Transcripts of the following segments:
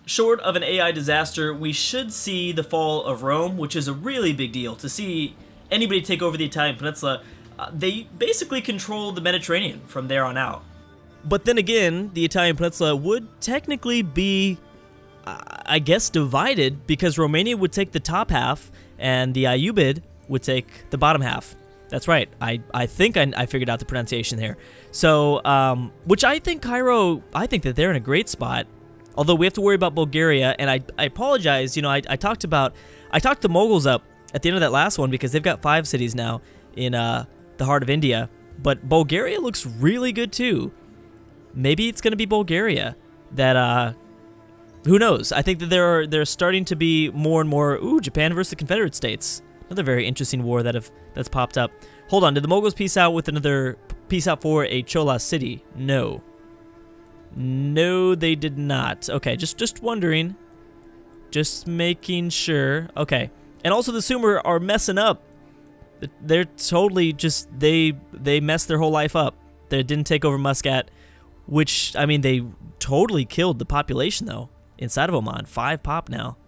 short of an AI disaster, we should see the fall of Rome, which is a really big deal. To see anybody take over the Italian peninsula, they basically control the Mediterranean from there on out. But then again, the Italian peninsula would technically be, I guess, divided, because Romania would take the top half and the Ayyubid would take the bottom half. That's right. I think I figured out the pronunciation there. So, which I think Cairo, I think that they're in a great spot. Although we have to worry about Bulgaria, and I apologize. You know, I talked the Moguls up at the end of that last one because they've got 5 cities now in the heart of India. But Bulgaria looks really good too. Maybe it's going to be Bulgaria that, who knows? I think that there are starting to be more and more, Japan versus the Confederate States. Another very interesting war that's popped up. Hold on, did the Moguls peace out with another, peace out for a Chola city? No. No, they did not. Okay, just wondering. Just making sure. Okay. And also the Sumer are messing up. They're totally just, they messed their whole life up. They didn't take over Muscat, which, I mean, they totally killed the population, though, inside of Oman. 5 pop now.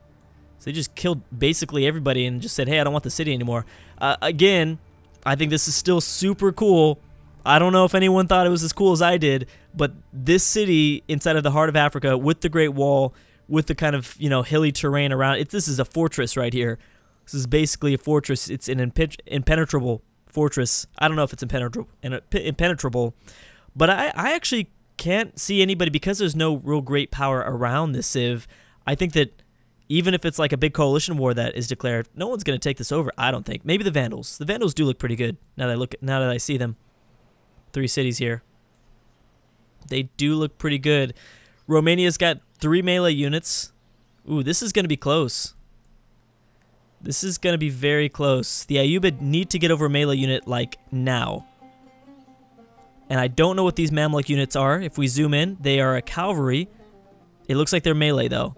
So they just killed basically everybody and just said, hey, I don't want the city anymore. Again, I think this is still super cool. I don't know if anyone thought it was as cool as I did, but this city inside of the heart of Africa with the Great Wall, with the kind of, hilly terrain around it, this is a fortress right here. This is basically a fortress. It's an impenetrable fortress. I don't know if it's impenetrable, but I actually can't see anybody, because there's no real great power around this civ. I think that even if it's like a big coalition war that is declared, no one's going to take this over, I don't think. Maybe the Vandals. The Vandals do look pretty good now that I see them. 3 cities here. They do look pretty good. Romania's got 3 melee units. Ooh, this is going to be close. This is going to be very close. The Ayyubid need to get over a melee unit, like, now. And I don't know what these Mamluk units are. If we zoom in, they are a cavalry. It looks like they're melee, though.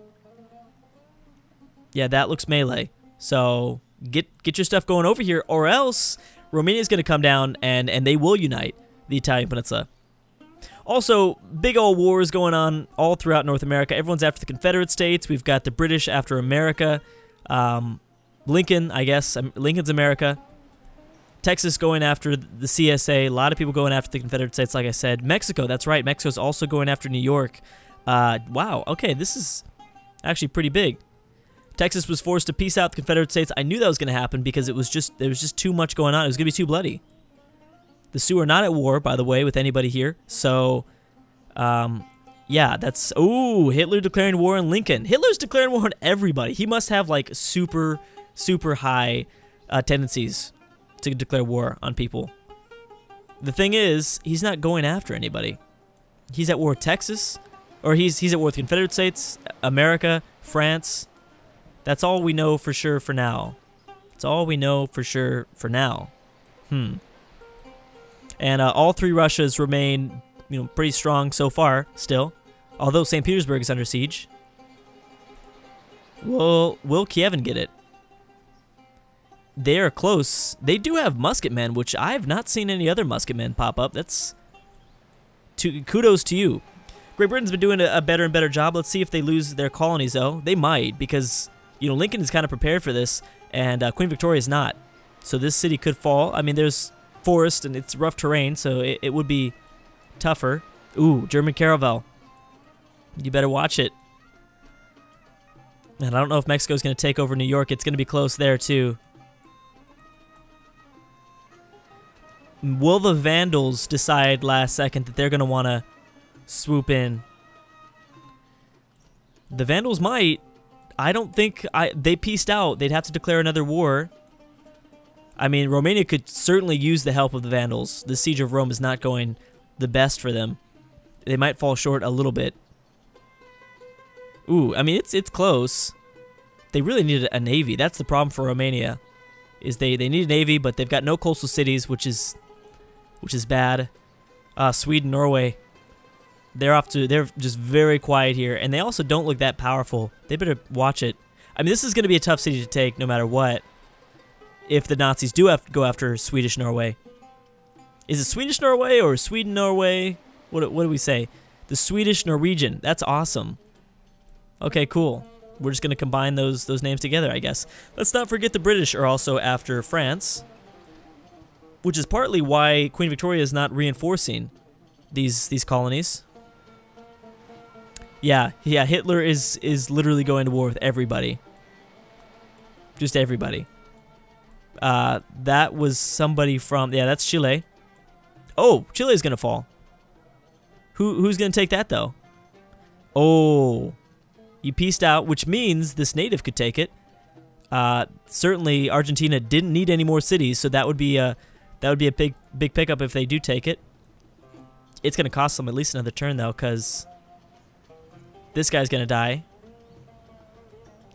Yeah, that looks melee. So, get your stuff going over here, or else Romania's going to come down and they will unite the Italian peninsula. Also, big old wars going on all throughout North America. Everyone's after the Confederate States. We've got the British after America. Lincoln, I guess. Lincoln's America. Texas going after the CSA. A lot of people going after the Confederate States, like I said. Mexico, that's right. Mexico's also going after New York. Wow, okay, this is actually pretty big. Texas was forced to peace out the Confederate States. I knew that was going to happen because there was just too much going on. It was going to be too bloody. The Sioux are not at war, by the way, with anybody here. So, yeah, that's... Ooh, Hitler declaring war on Lincoln. Hitler's declaring war on everybody. He must have, like, super, super high tendencies to declare war on people. The thing is, he's not going after anybody. He's at war with Texas, or he's at war with the Confederate States, America, France. That's all we know for sure for now. That's all we know for sure for now. And all 3 Russias remain, pretty strong so far still. Although St. Petersburg is under siege. Will Kievan get it? They are close. They do have musketmen, which I have not seen any other musketmen pop up. That's kudos to you. Great Britain's been doing a better and better job. Let's see if they lose their colonies, though. They might, because Lincoln is kind of prepared for this, and Queen Victoria is not. So this city could fall. I mean, there's forest and it's rough terrain, so it would be tougher. Ooh, German caravel. You better watch it. And I don't know if Mexico's going to take over New York. It's going to be close there, too. Will the Vandals decide last second that they're going to want to swoop in? The Vandals might. I don't think they pieced out. They'd have to declare another war. I mean, Romania could certainly use the help of the Vandals. The siege of Rome is not going the best for them. They might fall short a little bit. Ooh, I mean, it's close. They really needed a navy. That's the problem for Romania, is they need a navy, but they've got no coastal cities, which is bad. Sweden-Norway, they're just very quiet here, and they also don't look that powerful. They better watch it. I mean, this is going to be a tough city to take no matter what, if the Nazis do have to go after Swedish Norway. Is it Swedish Norway or Sweden Norway? What do we say? The Swedish Norwegian. That's awesome. Okay, cool. We're just gonna combine those names together, I guess. Let's not forget the British are also after France, which is partly why Queen Victoria is not reinforcing these colonies. Yeah, Hitler is literally going to war with everybody. Just everybody. That was somebody from, yeah, that's Chile. Oh, Chile's gonna fall. Who's gonna take that though? Oh, you pieced out, which means this native could take it. Certainly Argentina didn't need any more cities, so that would be a big pickup if they do take it. It's gonna cost them at least another turn though, because this guy's gonna die.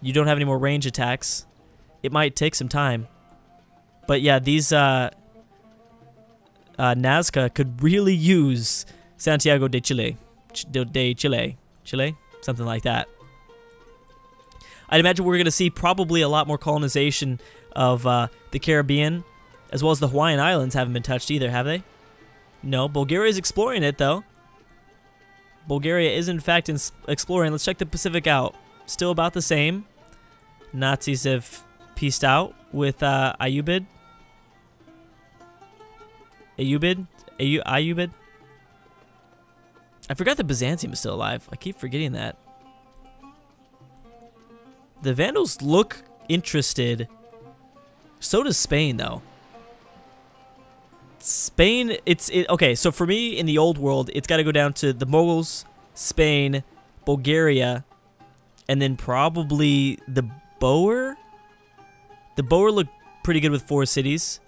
You don't have any more range attacks. It might take some time. But yeah, these Nazca could really use Santiago de Chile. Chile? Something like that. I'd imagine we're going to see probably a lot more colonization of the Caribbean, as well as the Hawaiian Islands haven't been touched either, have they? No, Bulgaria's exploring it, though. Bulgaria is, in fact, exploring. Let's check the Pacific out. Still about the same. Nazis have pieced out with Ayyubid. Ayyubid? I forgot that Byzantium is still alive. I keep forgetting that. The Vandals look interested. So does Spain, though. Spain, okay, so for me, in the old world, it's got to go down to the Mughals, Spain, Bulgaria, and then probably the Boer. The Boer look pretty good with 4 cities.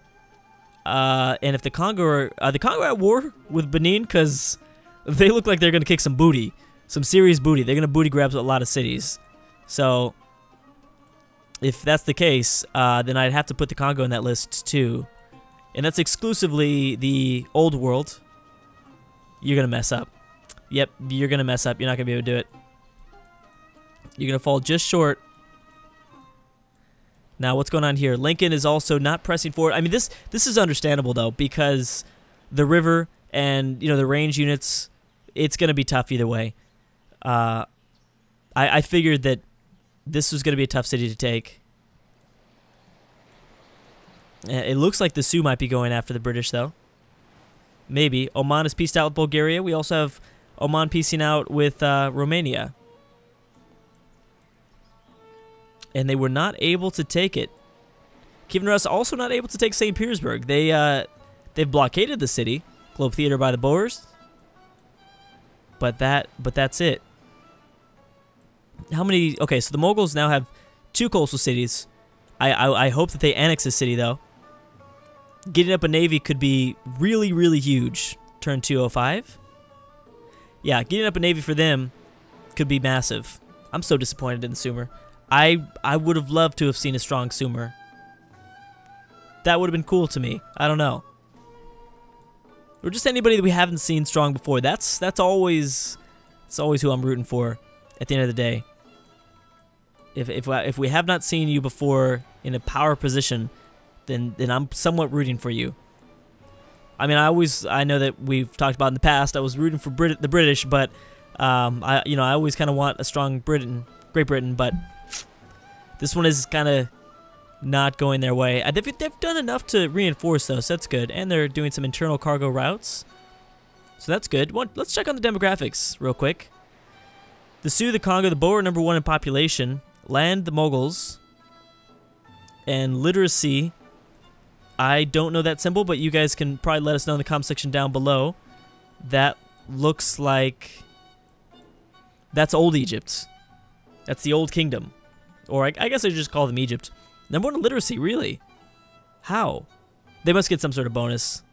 And if the Congo are at war with Benin, because they look like they're going to kick some booty. Some serious booty. They're going to booty grab a lot of cities. So, if that's the case, then I'd have to put the Congo in that list too. And that's exclusively the old world. You're going to mess up. Yep, you're going to mess up. You're not going to be able to do it. You're going to fall just short. Now, what's going on here? Lincoln is also not pressing forward. I mean, this is understandable, though, because the river and, the range units, it's going to be tough either way. I figured that this was going to be a tough city to take. It looks like the Sioux might be going after the British, though. Maybe. Oman is pieced out with Bulgaria. We also have Oman piecing out with Romania. And they were not able to take it. Kiev and Rus also not able to take St. Petersburg. They've blockaded the city, Globe Theater by the Boers. But that's it. How many? Okay, so the Mongols now have 2 coastal cities. I hope that they annex this city though. Getting up a navy could be really, really huge. Turn 205. Yeah, getting up a navy for them could be massive. I'm so disappointed in the Sumer. I would have loved to have seen a strong Sumer. That would have been cool to me. I don't know. Or just anybody that we haven't seen strong before. That's always who I'm rooting for at the end of the day. If we have not seen you before in a power position, then I'm somewhat rooting for you. I mean, I know that we've talked about in the past, I was rooting for the British, but I always kind of want a strong Great Britain, but this one is kind of not going their way. They've done enough to reinforce, though, so that's good. And they're doing some internal cargo routes, so that's good. Let's check on the demographics real quick. The Sioux, the Congo, the Boer are #1 in population. Land, the Mongols. And literacy, I don't know that symbol, but you guys can probably let us know in the comment section down below. That looks like... that's Old Egypt. That's the Old Kingdom. Or I guess I just call them Egypt. #1 in literacy, really? How? They must get some sort of bonus.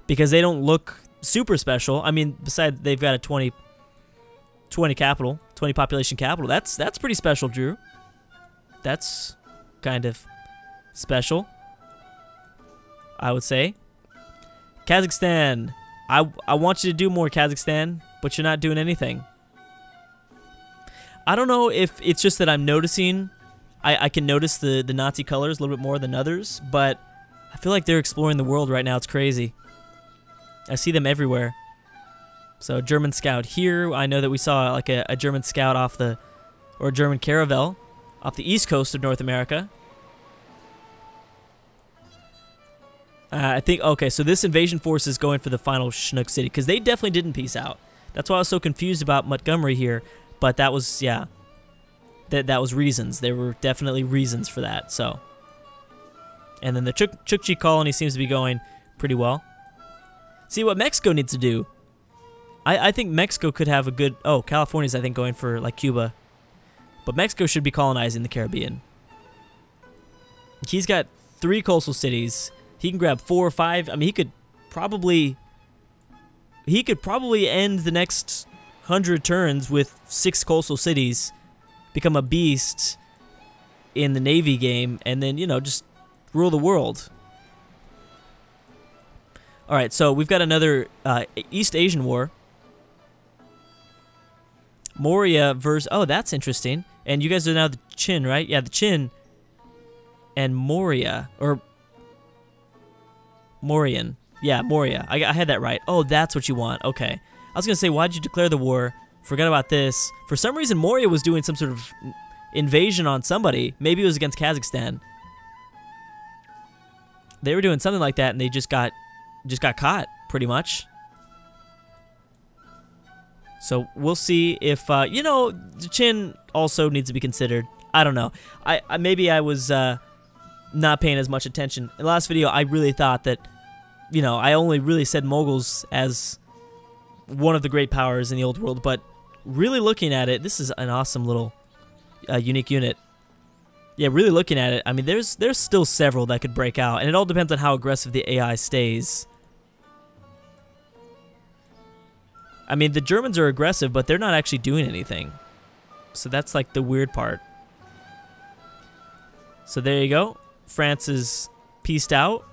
Because they don't look super special. I mean, besides they've got a 20 capital, 20 population capital. That's pretty special, Drew. That's kind of special, I would say. Kazakhstan. I want you to do more, Kazakhstan, but you're not doing anything. I don't know if it's just that I'm noticing. I can notice the Nazi colors a little bit more than others, but I feel like they're exploring the world right now. It's crazy. I see them everywhere. So German scout here. I know that we saw like a German scout off the or a German caravel off the east coast of North America. I think, okay, so this invasion force is going for the final Chinook city, because they definitely didn't peace out. That's why I was so confused about Montgomery here, but that was, yeah, that was reasons. There were definitely reasons for that, so. And then the Chukchi colony seems to be going pretty well. See what Mexico needs to do. I think Mexico could have a good, oh, California's, I think, going for, like, Cuba. But Mexico should be colonizing the Caribbean. He's got 3 coastal cities. He can grab 4 or 5. I mean, he could probably end the next 100 turns with 6 coastal cities, become a beast in the Navy game, and then, you know, just rule the world. All right, so we've got another East Asian war. Moria versus, oh, that's interesting. And you guys are now the Qin, right? Yeah, the Qin and Moria, or Mauryan. Yeah, Moria. I had that right. Oh, that's what you want. Okay. I was going to say, why did you declare the war? Forgot about this. For some reason, Moria was doing some sort of invasion on somebody. Maybe it was against Kazakhstan. They were doing something like that, and they just got caught, pretty much. So we'll see if, you know, the Qin also needs to be considered. I don't know. Maybe I was not paying as much attention. In the last video, I really thought that, you know, I only really said Moguls as one of the great powers in the old world, but really looking at it, this is an awesome little unique unit. Yeah, really looking at it, I mean, there's still several that could break out, and it all depends on how aggressive the AI stays. I mean, the Germans are aggressive, but they're not actually doing anything. So that's like the weird part. So there you go. France is pieced out,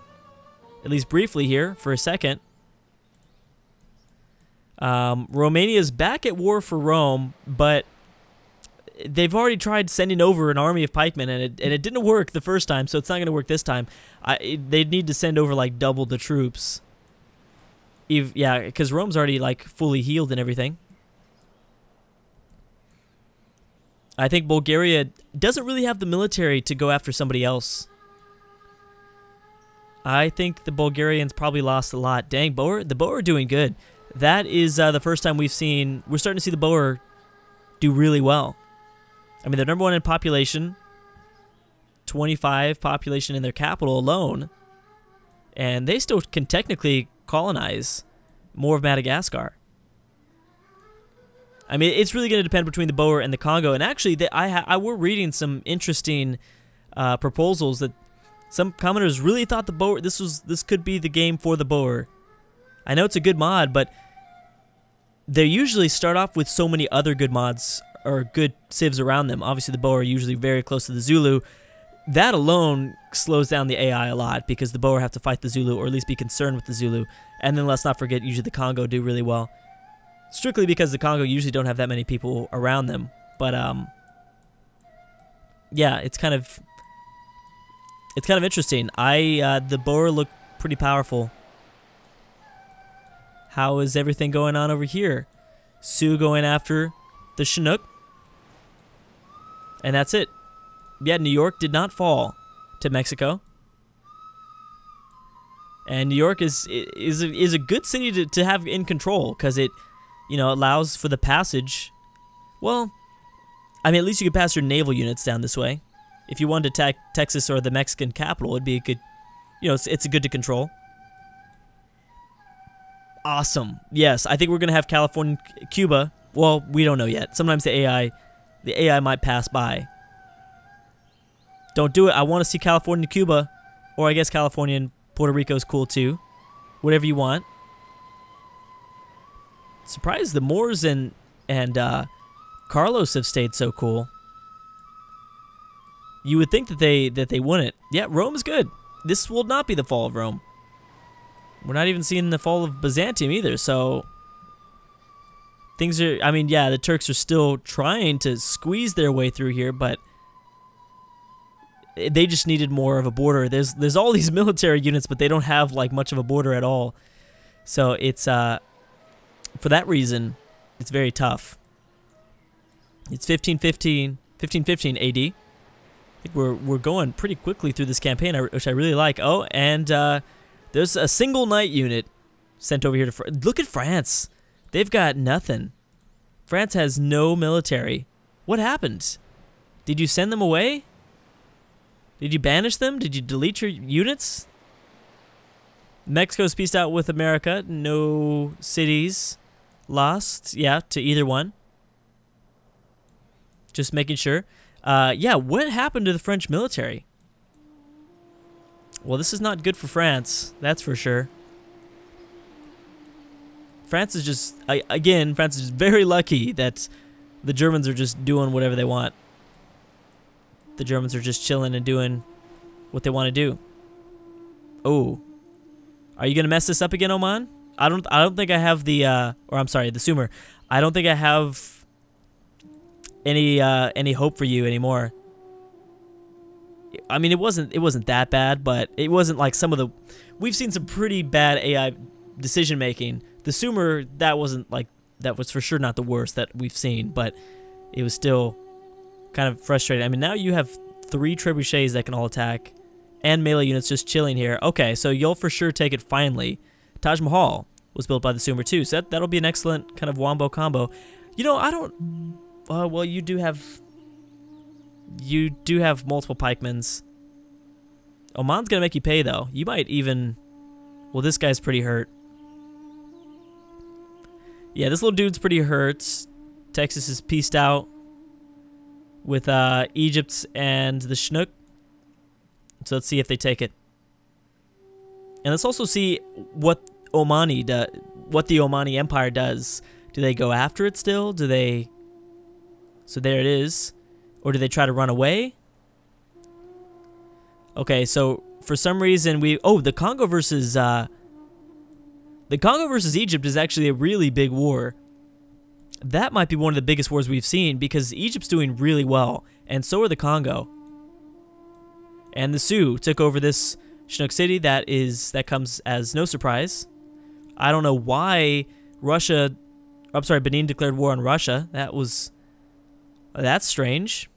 at least briefly here for a second. Romania's back at war for Rome, but they've already tried sending over an army of pikemen, and it didn't work the first time, so it's not going to work this time. They'd need to send over like double the troops. Yeah, because Rome's already like fully healed and everything. I think Bulgaria doesn't really have the military to go after somebody else. I think the Bulgarians probably lost a lot. Dang, the Boer are doing good. That is the first time we're starting to see the Boer do really well. I mean, they're number 1 in population, 25 population in their capital alone, and they still can technically colonize more of Madagascar. I mean, it's really going to depend between the Boer and the Congo. And actually, I were reading some interesting proposals that some commenters really thought the Boer this could be the game for the Boer. I know it's a good mod, but they usually start off with so many other good mods or good civs around them. Obviously, the Boer are usually very close to the Zulu. That alone slows down the AI a lot because the Boer have to fight the Zulu, or at least be concerned with the Zulu. And then let's not forget, usually the Congo do really well. Strictly because the Congo usually don't have that many people around them. But, yeah, it's kind of interesting. The Boer look pretty powerful. How is everything going on over here? Sioux going after the Chinook. And that's it. Yeah, New York did not fall to Mexico. And New York is a good city to have in control, because it, you know, allows for the passage. Well, I mean, at least you could pass your naval units down this way. If you wanted to attack Texas or the Mexican capital, it'd be a good, you know, it's good to control. Awesome. Yes, I think we're gonna have California, Cuba. Well, we don't know yet. Sometimes the AI might pass by. Don't do it. I want to see California, Cuba, or I guess California and Puerto Rico is cool too. Whatever you want. Surprised the Moors and Carlos have stayed so cool. You would think that they wouldn't. Yeah, Rome is good. This will not be the fall of Rome. We're not even seeing the fall of Byzantium either, so things are, I mean, yeah, the Turks are still trying to squeeze their way through here, but they just needed more of a border. There's all these military units, but they don't have like much of a border at all. So it's for that reason, it's very tough. It's 1515 AD. I think we're going pretty quickly through this campaign, which I really like. Oh, and there's a single knight unit sent over here to look at France. They've got nothing. France has no military. What happened? Did you send them away? Did you banish them? Did you delete your units? Mexico's peaced out with America. No cities lost. Yeah, to either one. Just making sure. Yeah, what happened to the French military? Well, this is not good for France. That's for sure. France is just, again, France is very lucky that the Germans are just doing whatever they want. The Germans are just chilling and doing what they want to do. Oh. Are you going to mess this up again, Oman? I don't think I have the, or I'm sorry, the Sumer. I don't think I have any hope for you anymore. I mean, it wasn't that bad, but it wasn't like some of the, we've seen some pretty bad AI decision making. The Sumer, that wasn't like, that was for sure not the worst that we've seen, but it was still kind of frustrating. I mean, now you have 3 trebuchets that can all attack, and melee units just chilling here. Okay, so you'll for sure take it finally. Taj Mahal was built by the Sumer too, so that'll be an excellent kind of wombo combo. You know, I don't. Well, you do have multiple pikemans. Oman's gonna make you pay though. You might even. Well, this guy's pretty hurt. Yeah, this little dude's pretty hurt. Texas is pieced out with Egypt and the Chinook. So let's see if they take it. And let's also see what the Omani Empire does. Do they go after it still? Do they? So there it is. Or do they try to run away? Okay, so for some reason the Congo versus Egypt is actually a really big war. That might be one of the biggest wars we've seen because Egypt's doing really well, and so are the Congo. And the Sioux took over this Chinook city. That comes as no surprise. I don't know why Benin declared war on Russia. That's strange.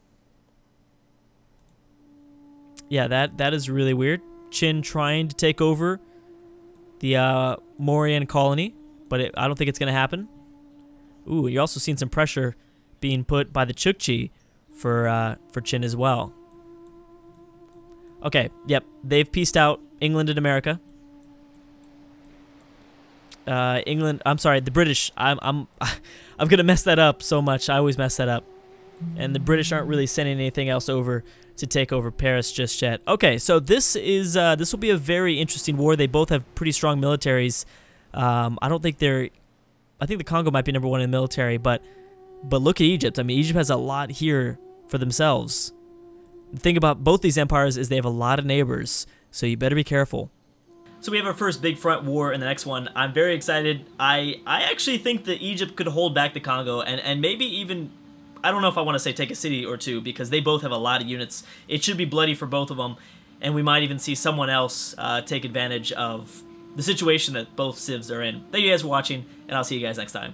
Yeah, that is really weird. Qin trying to take over the Mauryan colony, but I don't think it's going to happen. Ooh, you're also seeing some pressure being put by the Chukchi for Qin as well. Okay, yep, they've pieced out England and America. I'm sorry, the British. I'm gonna mess that up so much. I always mess that up. And the British aren't really sending anything else over to take over Paris just yet. Okay, so this will be a very interesting war. They both have pretty strong militaries. I think the Congo might be #1 in military, but look at Egypt. I mean, Egypt has a lot here for themselves. The thing about both these empires is they have a lot of neighbors, so you better be careful. So we have our first big front war in the next one. I'm very excited. I actually think that Egypt could hold back the Congo and maybe even, I don't know if I want to say take a city or two because they both have a lot of units. It should be bloody for both of them, and we might even see someone else take advantage of the situation that both civs are in. Thank you guys for watching, and I'll see you guys next time.